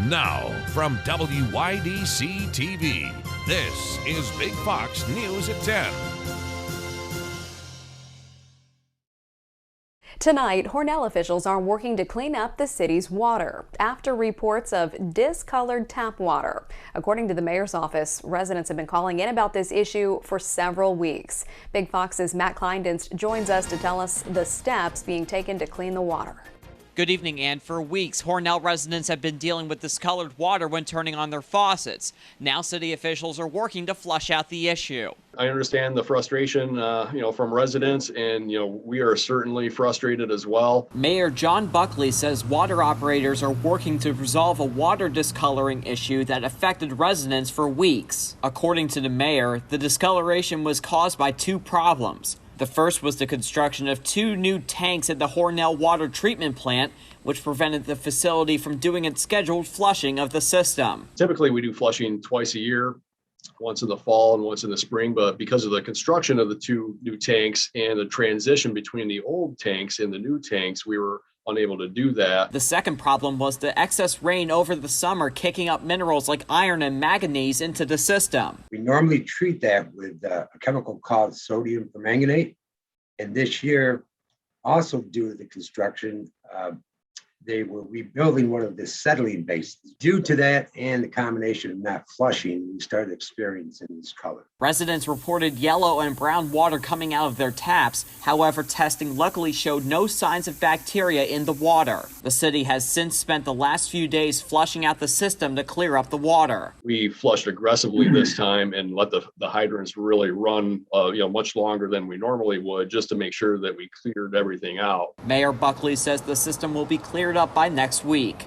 Now, from WYDC TV, this is Big Fox News at 10. Tonight, Hornell officials are working to clean up the city's water after reports of discolored tap water. According to the mayor's office, residents have been calling in about this issue for several weeks. Big Fox's Matt Kleindienst joins us to tell us the steps being taken to clean the water. Good evening, Ann. For weeks, Hornell residents have been dealing with discolored water when turning on their faucets. Now city officials are working to flush out the issue. I understand the frustration, from residents, and, we are certainly frustrated as well. Mayor John Buckley says water operators are working to resolve a water discoloring issue that affected residents for weeks. According to the mayor, the discoloration was caused by two problems. The first was the construction of two new tanks at the Hornell water treatment plant, which prevented the facility from doing its scheduled flushing of the system. Typically, we do flushing twice a year, once in the fall and once in the spring, but because of the construction of the two new tanks and the transition between the old tanks and the new tanks, we were unable to do that. The second problem was the excess rain over the summer kicking up minerals like iron and manganese into the system. We normally treat that with a chemical called sodium permanganate. And this year, also due to the construction, they were rebuilding one of the settling basins. Due to that and the combination of not flushing, we started experiencing this color. Residents reported yellow and brown water coming out of their taps. However, testing luckily showed no signs of bacteria in the water. The city has since spent the last few days flushing out the system to clear up the water. We flushed aggressively this time and let the hydrants really run much longer than we normally would, just to make sure that we cleared everything out. Mayor Buckley says the system will be cleared up by next week.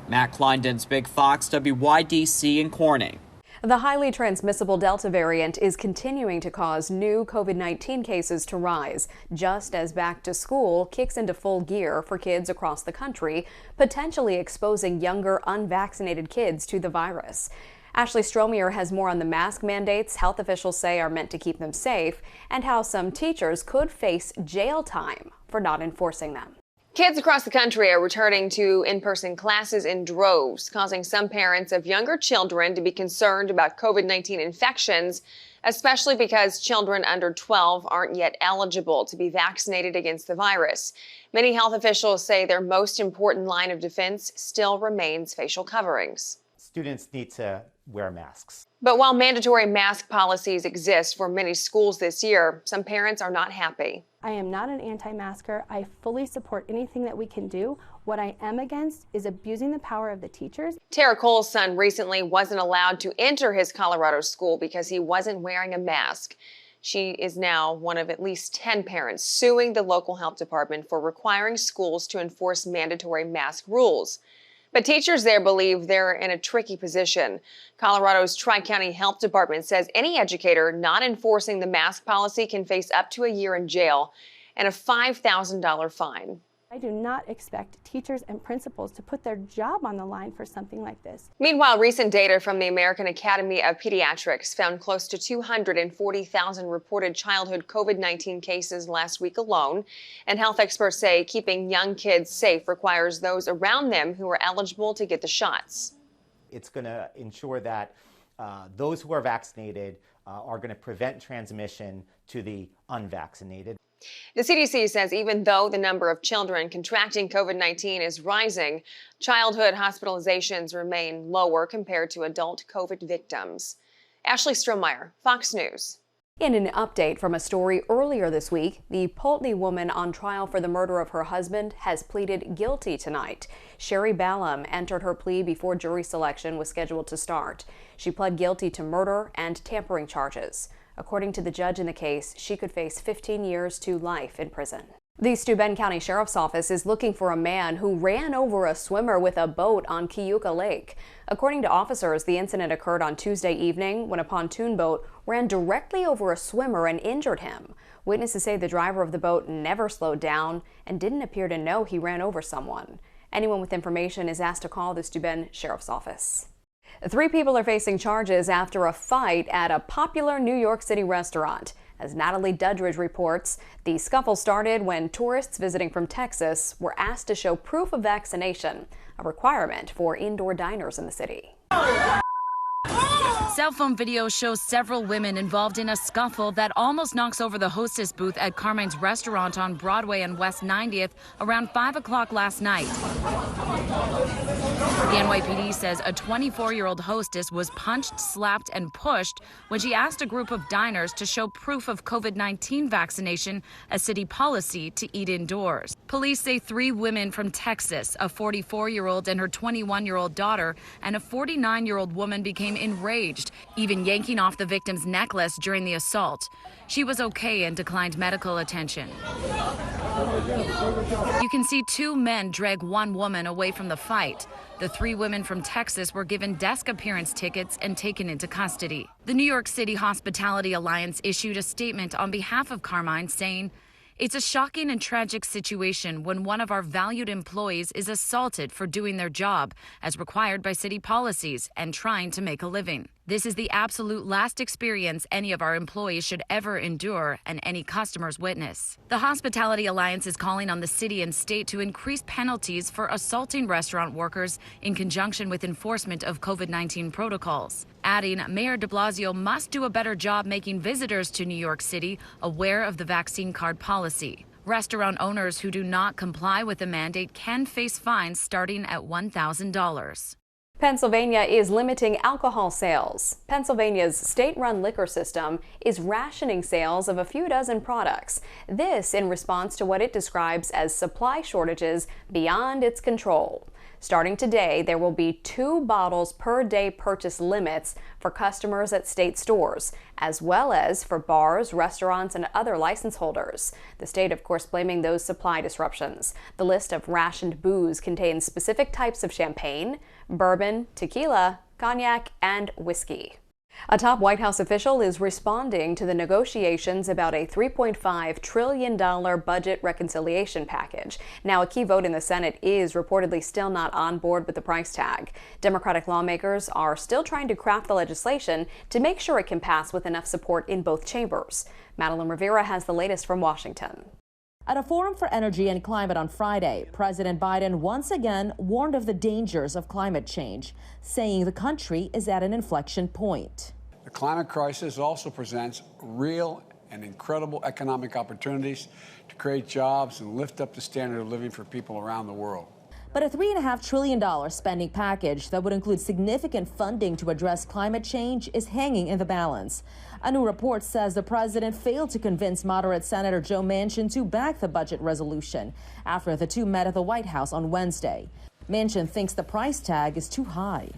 Matt Kleindienst, Big Fox, WYDC in Corning. The highly transmissible Delta variant is continuing to cause new COVID-19 cases to rise, just as back to school kicks into full gear for kids across the country, potentially exposing younger unvaccinated kids to the virus. Ashley Stromier has more on the mask mandates health officials say are meant to keep them safe, and how some teachers could face jail time for not enforcing them. Kids across the country are returning to in-person classes in droves, causing some parents of younger children to be concerned about COVID-19 infections, especially because children under 12 aren't yet eligible to be vaccinated against the virus. Many health officials say their most important line of defense still remains facial coverings. Students need to wear masks. But while mandatory mask policies exist for many schools this year, some parents are not happy. I am not an anti-masker. I fully support anything that we can do. What I am against is abusing the power of the teachers. Tara Cole's son recently wasn't allowed to enter his Colorado school because he wasn't wearing a mask. She is now one of at least 10 parents suing the local health department for requiring schools to enforce mandatory mask rules. But teachers there believe they're in a tricky position. Colorado's Tri-County Health Department says any educator not enforcing the mask policy can face up to a year in jail and a $5,000 fine. I do not expect teachers and principals to put their job on the line for something like this. Meanwhile, recent data from the American Academy of Pediatrics found close to 240,000 reported childhood COVID-19 cases last week alone. And health experts say keeping young kids safe requires those around them who are eligible to get the shots. It's going to ensure that those who are vaccinated are going to prevent transmission to the unvaccinated. The CDC says even though the number of children contracting COVID-19 is rising, childhood hospitalizations remain lower compared to adult COVID victims. Ashley Stromier, Fox News. In an update from a story earlier this week, the Poultney woman on trial for the murder of her husband has pleaded guilty tonight. Sherry Ballum entered her plea before jury selection was scheduled to start. She pled guilty to murder and tampering charges. According to the judge in the case, she could face 15 years to life in prison. The Steuben County Sheriff's Office is looking for a man who ran over a swimmer with a boat on Keuka Lake. According to officers, the incident occurred on Tuesday evening when a pontoon boat ran directly over a swimmer and injured him. Witnesses say the driver of the boat never slowed down and didn't appear to know he ran over someone. Anyone with information is asked to call the Steuben Sheriff's Office. 3 people are facing charges after a fight at a popular New York City restaurant. As Natalie Dudridge reports, the scuffle started when tourists visiting from Texas were asked to show proof of vaccination. a requirement for indoor diners in the city. Cell phone video shows several women involved in a scuffle that almost knocks over the hostess booth at Carmine's restaurant on Broadway and West 90th around 5 o'clock last night. The NYPD says a 24-year-old hostess was punched, slapped, and pushed when she asked a group of diners to show proof of COVID-19 vaccination, a city policy to eat indoors. Police say 3 women from Texas, a 44-year-old and her 21-year-old daughter, and a 49-year-old woman became enraged, even yanking off the victim's necklace during the assault. She was okay and declined medical attention. You can see 2 men drag 1 woman away from the fight. The 3 women from Texas were given desk appearance tickets and taken into custody. The New York City Hospitality Alliance issued a statement on behalf of Carmine saying, "It's a shocking and tragic situation when one of our valued employees is assaulted for doing their job as required by city policies and trying to make a living. This is the absolute last experience any of our employees should ever endure and any customers witness." The Hospitality Alliance is calling on the city and state to increase penalties for assaulting restaurant workers in conjunction with enforcement of COVID-19 protocols, adding Mayor de Blasio must do a better job making visitors to New York City aware of the vaccine card policy. Restaurant owners who do not comply with the mandate can face fines starting at $1,000. Pennsylvania is limiting alcohol sales. Pennsylvania's state-run liquor system is rationing sales of a few dozen products. This in response to what it describes as supply shortages beyond its control. Starting today, there will be 2 bottles per day purchase limits for customers at state stores, as well as for bars, restaurants, and other license holders. The state, of course, blaming those supply disruptions. The list of rationed booze contains specific types of champagne, bourbon, tequila, cognac, and whiskey. A top White House official is responding to the negotiations about a $3.5 trillion budget reconciliation package. Now, a key vote in the Senate is reportedly still not on board with the price tag. Democratic lawmakers are still trying to craft the legislation to make sure it can pass with enough support in both chambers. Madeline Rivera has the latest from Washington. At a forum for energy and climate on Friday, President Biden once again warned of the dangers of climate change, saying the country is at an inflection point. The climate crisis also presents real and incredible economic opportunities to create jobs and lift up the standard of living for people around the world. But a $3.5 trillion spending package that would include significant funding to address climate change is hanging in the balance. A new report says the president failed to convince moderate Senator Joe Manchin to back the budget resolution after the 2 met at the White House on Wednesday. Manchin thinks the price tag is too high.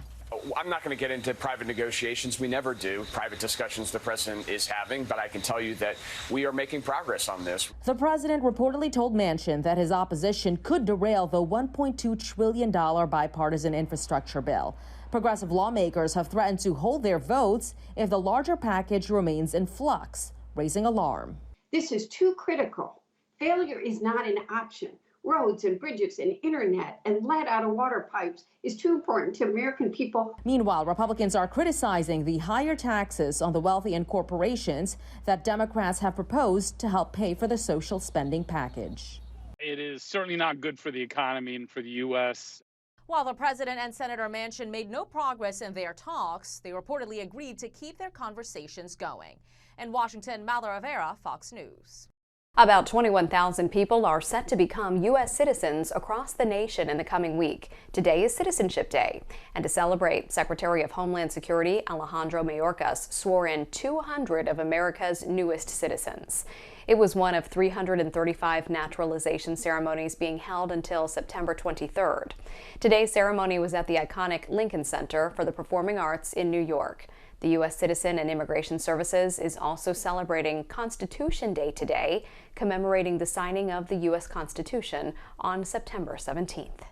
I'm not going to get into private negotiations. We never do. Private discussions the president is having, but I can tell you that we are making progress on this. The president reportedly told Manchin that his opposition could derail the $1.2 trillion bipartisan infrastructure bill. Progressive lawmakers have threatened to hold their votes if the larger package remains in flux, raising alarm. This is too critical. Failure is not an option. Roads and bridges and internet and lead out of water pipes is too important to American people. Meanwhile, Republicans are criticizing the higher taxes on the wealthy and corporations that Democrats have proposed to help pay for the social spending package. It is certainly not good for the economy and for the U.S. While the president and Senator Manchin made no progress in their talks, they reportedly agreed to keep their conversations going. In Washington, Madeline Rivera, Fox News. About 21,000 people are set to become U.S. citizens across the nation in the coming week. Today is Citizenship Day. And to celebrate, Secretary of Homeland Security Alejandro Mayorkas swore in 200 of America's newest citizens. It was one of 335 naturalization ceremonies being held until September 23rd. Today's ceremony was at the iconic Lincoln Center for the Performing Arts in New York. The U.S. Citizen and Immigration Services is also celebrating Constitution Day today, commemorating the signing of the U.S. Constitution on September 17th.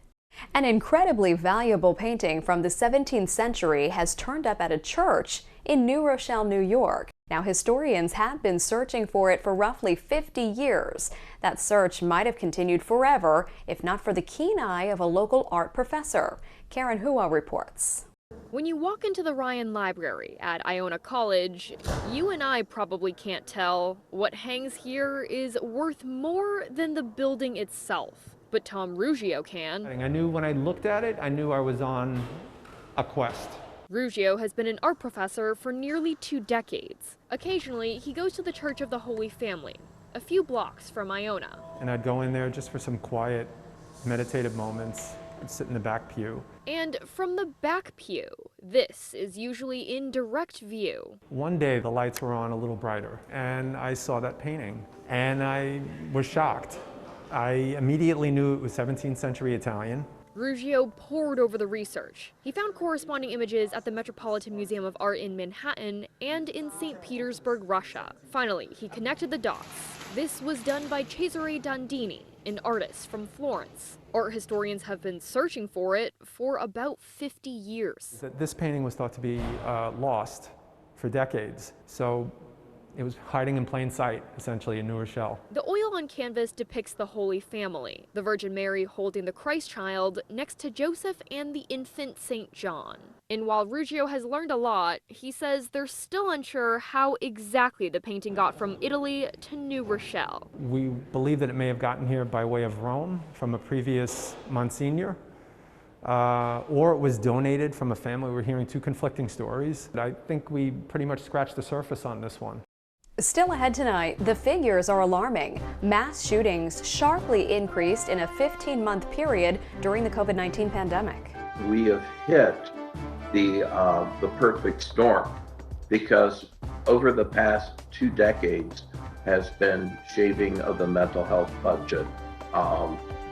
An incredibly valuable painting from the 17th century has turned up at a church in New Rochelle, New York. Now, historians have been searching for it for roughly 50 years. That search might have continued forever if not for the keen eye of a local art professor. Karen Hua reports. When you walk into the Ryan Library at Iona College, you and I probably can't tell what hangs here is worth more than the building itself. but Tom Ruggiero can. I knew when I looked at it, I knew I was on a quest. Ruggiero has been an art professor for nearly 2 decades. Occasionally, he goes to the Church of the Holy Family, a few blocks from Iona. And I'd go in there just for some quiet, meditative moments. I'd sit in the back pew. And from the back pew, this is usually in direct view. One day, the lights were on a little brighter, and I saw that painting, and I was shocked. I immediately knew it was 17th century Italian. Ruggiero pored over the research. He found corresponding images at the Metropolitan Museum of Art in Manhattan and in St. Petersburg, Russia. Finally, he connected the dots. This was done by Cesare Dandini, an artist from Florence. Art historians have been searching for it for about 50 years. This painting was thought to be lost for decades, so it was hiding in plain sight, essentially, in New Rochelle. The oil on canvas depicts the Holy Family, the Virgin Mary holding the Christ child next to Joseph and the infant St. John. And while Ruggiero has learned a lot, he says they're still unsure how exactly the painting got from Italy to New Rochelle. We believe that it may have gotten here by way of Rome from a previous Monsignor, or it was donated from a family. We're hearing 2 conflicting stories. I think we pretty much scratched the surface on this one. Still ahead tonight, the figures are alarming. Mass shootings sharply increased in a 15-month period during the COVID-19 pandemic. We have hit the perfect storm, because over the past 2 decades has been shaving of the mental health budget,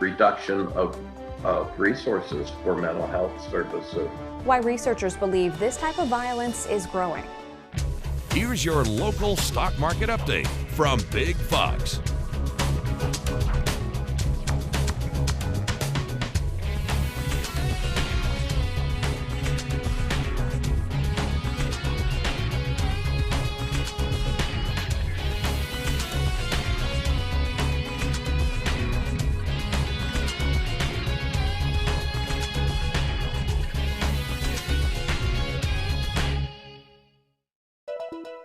reduction of resources for mental health services. Why researchers believe this type of violence is growing. Here's your local stock market update from Big Fox.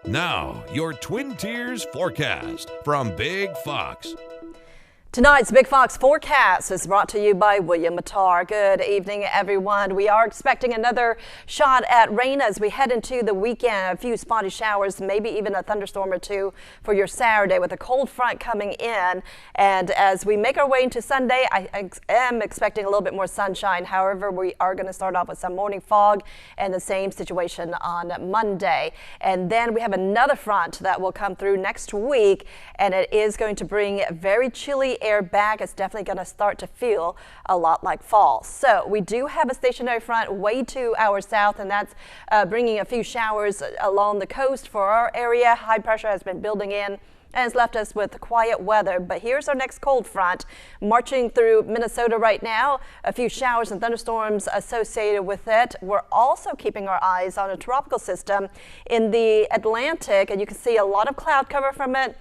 Now, your Twin Tiers forecast from Big Fox. Tonight's Big Fox forecast is brought to you by William Mattar. Good evening, everyone. We are expecting another shot at rain as we head into the weekend. A few spotty showers, maybe even a thunderstorm or 2 for your Saturday with a cold front coming in. And as we make our way into Sunday, I am expecting a little bit more sunshine. However, we are going to start off with some morning fog, and the same situation on Monday. And then we have another front that will come through next week, and it is going to bring very chilly air back. It's definitely going to start to feel a lot like fall. So we do have a stationary front way to our south, and that's bringing a few showers along the coast for our area. High pressure has been building in and it's left us with quiet weather. But here's our next cold front marching through Minnesota right now. A few showers and thunderstorms associated with it. We're also keeping our eyes on a tropical system in the Atlantic, and you can see a lot of cloud cover from it.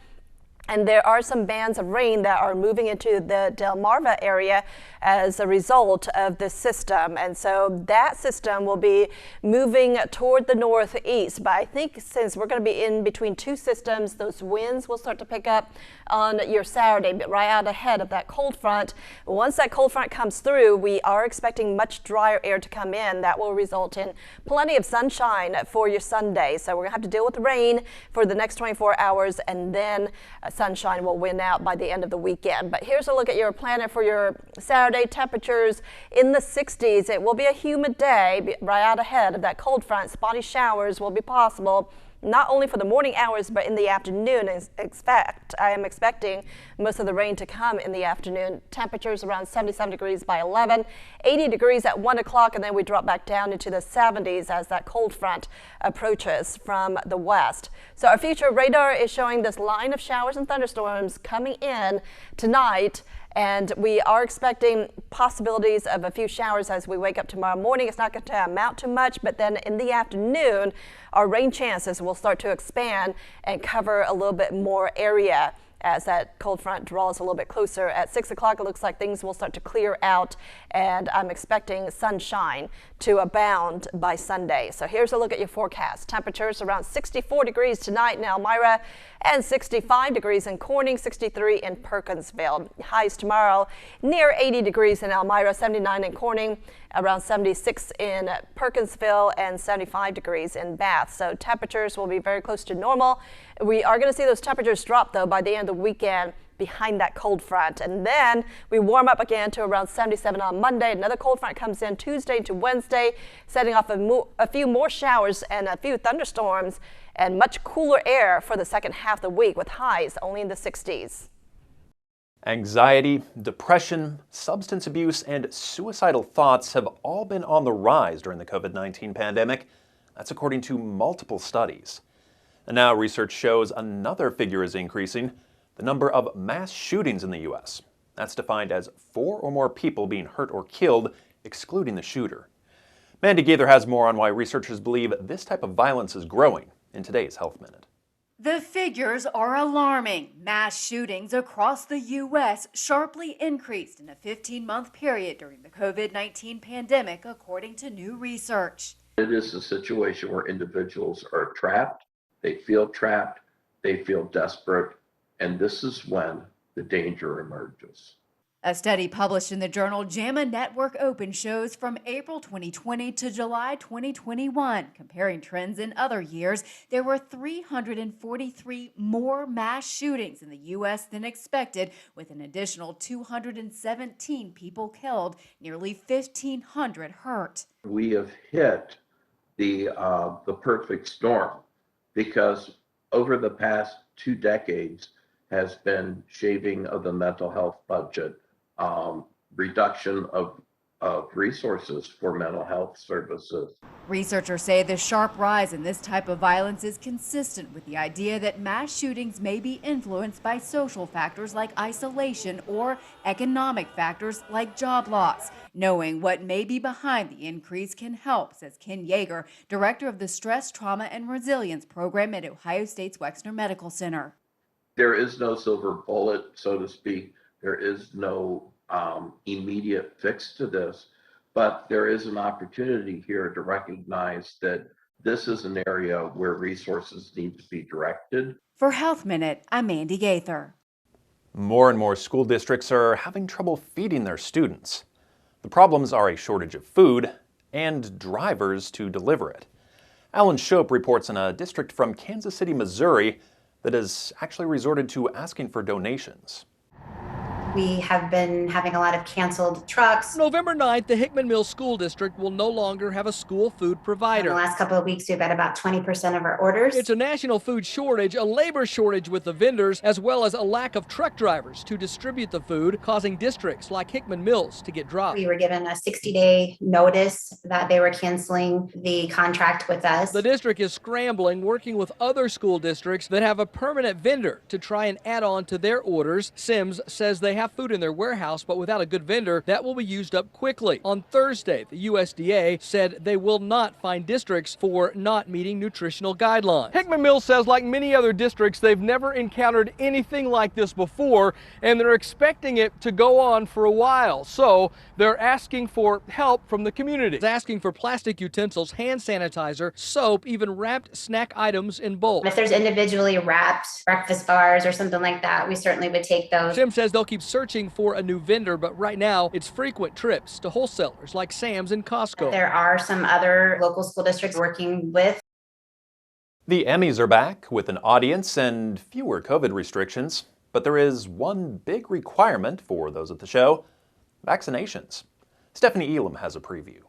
And there are some bands of rain that are moving into the Delmarva area as a result of this system. And so that system will be moving toward the northeast. But I think since we're going to be in between 2 systems, those winds will start to pick up on your Saturday, but right out ahead of that cold front. Once that cold front comes through, we are expecting much drier air to come in. That will result in plenty of sunshine for your Sunday. So we're going to have to deal with the rain for the next 24 hours, and then sunshine will win out by the end of the weekend. But here's a look at your planet for your Saturday. Temperatures in the 60s. It will be a humid day right out ahead of that cold front. Spotty showers will be possible, not only for the morning hours, but in the afternoon. I am expecting most of the rain to come in the afternoon. Temperatures around 77 degrees by 11, 80 degrees at 1 o'clock, and then we drop back down into the 70s as that cold front approaches from the west. So our future radar is showing this line of showers and thunderstorms coming in tonight. And we are expecting possibilities of a few showers as we wake up tomorrow morning. It's not going to amount to much, but then in the afternoon, our rain chances will start to expand and cover a little bit more area. as that cold front draws a little bit closer. At 6 o'clock, it looks like things will start to clear out, and I'm expecting sunshine to abound by Sunday. So here's a look at your forecast. Temperatures around 64 degrees tonight in Elmira and 65 degrees in Corning, 63 in Perkinsville. Highs tomorrow near 80 degrees in Elmira, 79 in Corning, around 76 in Perkinsville, and 75 degrees in Bath. So temperatures will be very close to normal. We are going to see those temperatures drop, though, by the end of the weekend behind that cold front. And then we warm up again to around 77 on Monday. Another cold front comes in Tuesday to Wednesday, setting off a few more showers and a few thunderstorms, and much cooler air for the second half of the week with highs only in the 60s. Anxiety, depression, substance abuse, and suicidal thoughts have all been on the rise during the COVID-19 pandemic. That's according to multiple studies. And now research shows another figure is increasing: the number of mass shootings in the U.S. That's defined as 4 or more people being hurt or killed, excluding the shooter. Mandy Gaither has more on why researchers believe this type of violence is growing in today's Health Minute. The figures are alarming. Mass shootings across the U.S. sharply increased in a 15-month period during the COVID-19 pandemic, according to new research. It is a situation where individuals are trapped, they feel desperate, and this is when the danger emerges. A study published in the journal JAMA Network Open shows from April 2020 to July 2021, comparing trends in other years, there were 343 more mass shootings in the U.S. than expected, with an additional 217 people killed, nearly 1,500 hurt. We have hit the perfect storm, because over the past 2 decades has been shaving of the mental health budget, reduction of resources for mental health services. Researchers say the sharp rise in this type of violence is consistent with the idea that mass shootings may be influenced by social factors like isolation or economic factors like job loss. Knowing what may be behind the increase can help, says Ken Yeager, director of the Stress, Trauma, and Resilience program at Ohio State's Wexner Medical Center. There is no silver bullet, so to speak. There is no immediate fix to this, but there is an opportunity here to recognize that this is an area where resources need to be directed. For Health Minute, I'm Mandy Gaither. More and more school districts are having trouble feeding their students. The problems are a shortage of food and drivers to deliver it. Alan Shope reports on a district from Kansas City, Missouri that has actually resorted to asking for donations. We have been having a lot of canceled trucks. November 9th, the Hickman Mills School District will no longer have a school food provider. In the last couple of weeks, we've had about 20% of our orders. It's a national food shortage, a labor shortage with the vendors, as well as a lack of truck drivers to distribute the food, causing districts like Hickman Mills to get dropped. We were given a 60-day notice that they were canceling the contract with us. The district is scrambling, working with other school districts that have a permanent vendor to try and add on to their orders. Sims says they have food in their warehouse, but without a good vendor, that will be used up quickly. On Thursday, the USDA said they will not fine districts for not meeting nutritional guidelines. Hickman Mills says, like many other districts, they've never encountered anything like this before, and they're expecting it to go on for a while. So they're asking for help from the community. They're asking for plastic utensils, hand sanitizer, soap, even wrapped snack items in bulk. If there's individually wrapped breakfast bars or something like that, we certainly would take those. Sim says they'll keep searching for a new vendor, but right now it's frequent trips to wholesalers like Sam's and Costco. There are some other local school districts working with. The Emmys are back with an audience and fewer COVID restrictions, but there is one big requirement for those at the show: vaccinations. Stephanie Elam has a preview.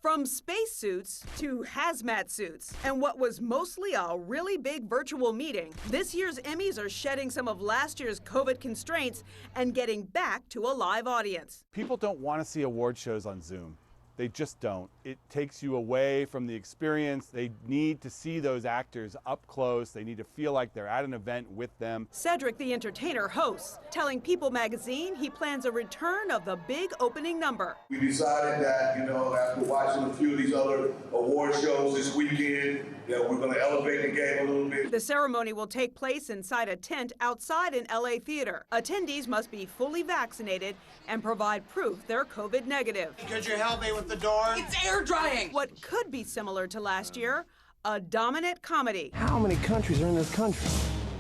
From spacesuits to hazmat suits, and what was mostly a really big virtual meeting, this year's Emmys are shedding some of last year's COVID constraints and getting back to a live audience. People don't want to see award shows on Zoom. They just don't. It takes you away from the experience. They need to see those actors up close. They need to feel like they're at an event with them. Cedric the Entertainer hosts, telling People magazine he plans a return of the big opening number. We decided that, after watching a few of these other award shows this weekend, Yeah, we're going to elevate the game a little bit. The ceremony will take place inside a tent outside an LA theater. Attendees must be fully vaccinated and provide proof they're COVID negative. Could you help me with the door? It's air drying. What could be similar to last year, a dominant comedy. How many countries are in this country?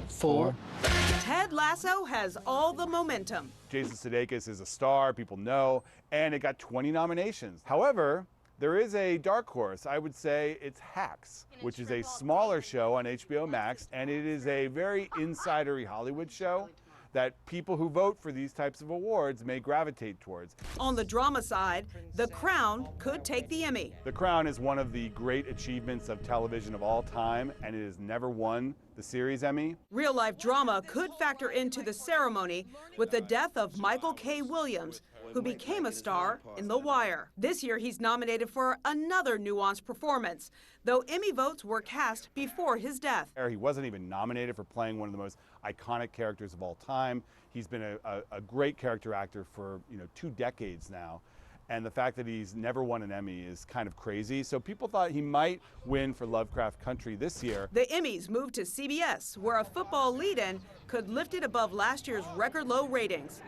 4. Ted Lasso has all the momentum. Jason Sudeikis is a star, people know, and it got 20 nominations. However, there is a dark horse. I would say it's Hacks, which is a smaller show on HBO Max, and it is a very insidery Hollywood show that people who vote for these types of awards may gravitate towards. On the drama side, The Crown could take the Emmy. The Crown is one of the great achievements of television of all time, and it has never won the series Emmy. Real-life drama could factor into the ceremony with the death of Michael K. Williams, who became a star in The Wire. This year, he's nominated for another nuanced performance, though Emmy votes were cast before his death. He wasn't even nominated for playing one of the most iconic characters of all time. He's been a great character actor for 2 decades now. And the fact that he's never won an Emmy is kind of crazy. So people thought he might win for Lovecraft Country this year. The Emmys moved to CBS, where a football lead-in could lift it above last year's record low ratings.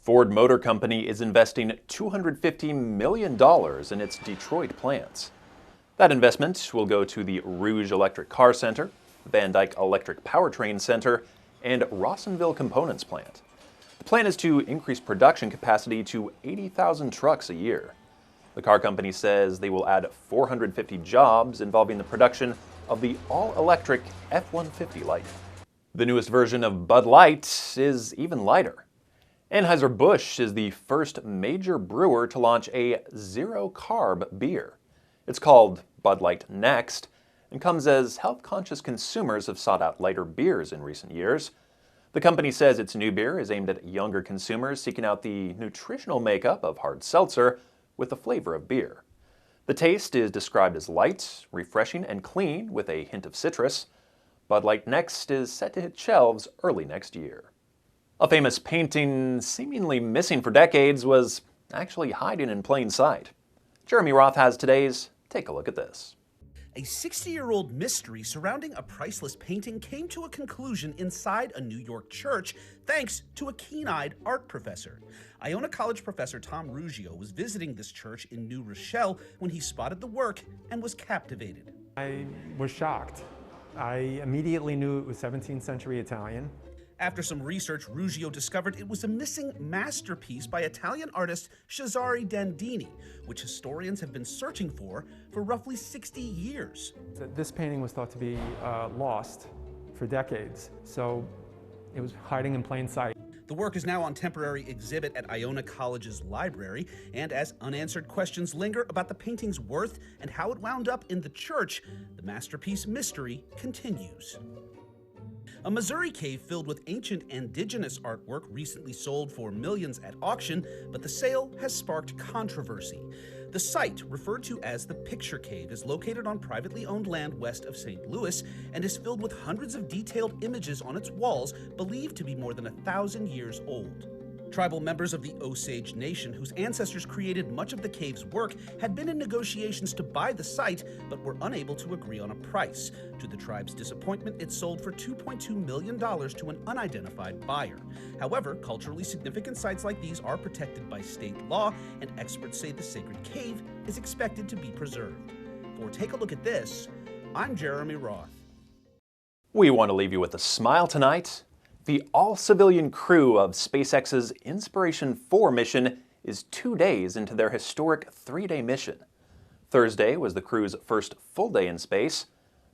Ford Motor Company is investing $250 million in its Detroit plants. That investment will go to the Rouge Electric Car Center, Van Dyke Electric Powertrain Center, and Rawsonville Components Plant. The plan is to increase production capacity to 80,000 trucks a year. The car company says they will add 450 jobs involving the production of the all-electric F-150 Lightning. The newest version of Bud Light is even lighter. Anheuser-Busch is the first major brewer to launch a zero-carb beer. It's called Bud Light Next and comes as health-conscious consumers have sought out lighter beers in recent years. The company says its new beer is aimed at younger consumers seeking out the nutritional makeup of hard seltzer with the flavor of beer. The taste is described as light, refreshing, and clean with a hint of citrus. Bud Light Next is set to hit shelves early next year. A famous painting seemingly missing for decades was actually hiding in plain sight. Jeremy Roth has today's Take a Look at This. A 60-year-old mystery surrounding a priceless painting came to a conclusion inside a New York church thanks to a keen-eyed art professor. Iona College professor Tom Ruggio was visiting this church in New Rochelle when he spotted the work and was captivated. I was shocked. I immediately knew it was 17th century Italian. After some research, Ruggio discovered it was a missing masterpiece by Italian artist Cesare Dandini, which historians have been searching for roughly 60 years. This painting was thought to be lost for decades, so it was hiding in plain sight. The work is now on temporary exhibit at Iona College's library, and as unanswered questions linger about the painting's worth and how it wound up in the church, the masterpiece mystery continues. A Missouri cave filled with ancient indigenous artwork recently sold for millions at auction, but the sale has sparked controversy. The site, referred to as the Picture Cave, is located on privately owned land west of St. Louis and is filled with hundreds of detailed images on its walls believed to be more than 1,000 years old. Tribal members of the Osage Nation, whose ancestors created much of the cave's work, had been in negotiations to buy the site, but were unable to agree on a price. To the tribe's disappointment, it sold for $2.2 million to an unidentified buyer. However, culturally significant sites like these are protected by state law, and experts say the sacred cave is expected to be preserved. For Take a Look at This, I'm Jeremy Roth. We want to leave you with a smile tonight. The all-civilian crew of SpaceX's Inspiration 4 mission is 2 days into their historic 3-day mission. Thursday was the crew's first full day in space.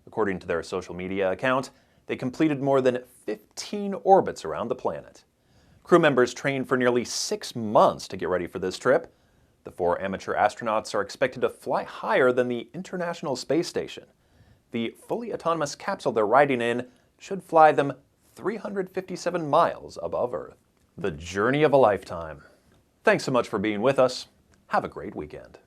According to their social media account, they completed more than 15 orbits around the planet. Crew members trained for nearly 6 months to get ready for this trip. The 4 amateur astronauts are expected to fly higher than the International Space Station. The fully autonomous capsule they're riding in should fly them 357 miles above Earth. The journey of a lifetime. Thanks so much for being with us. Have a great weekend.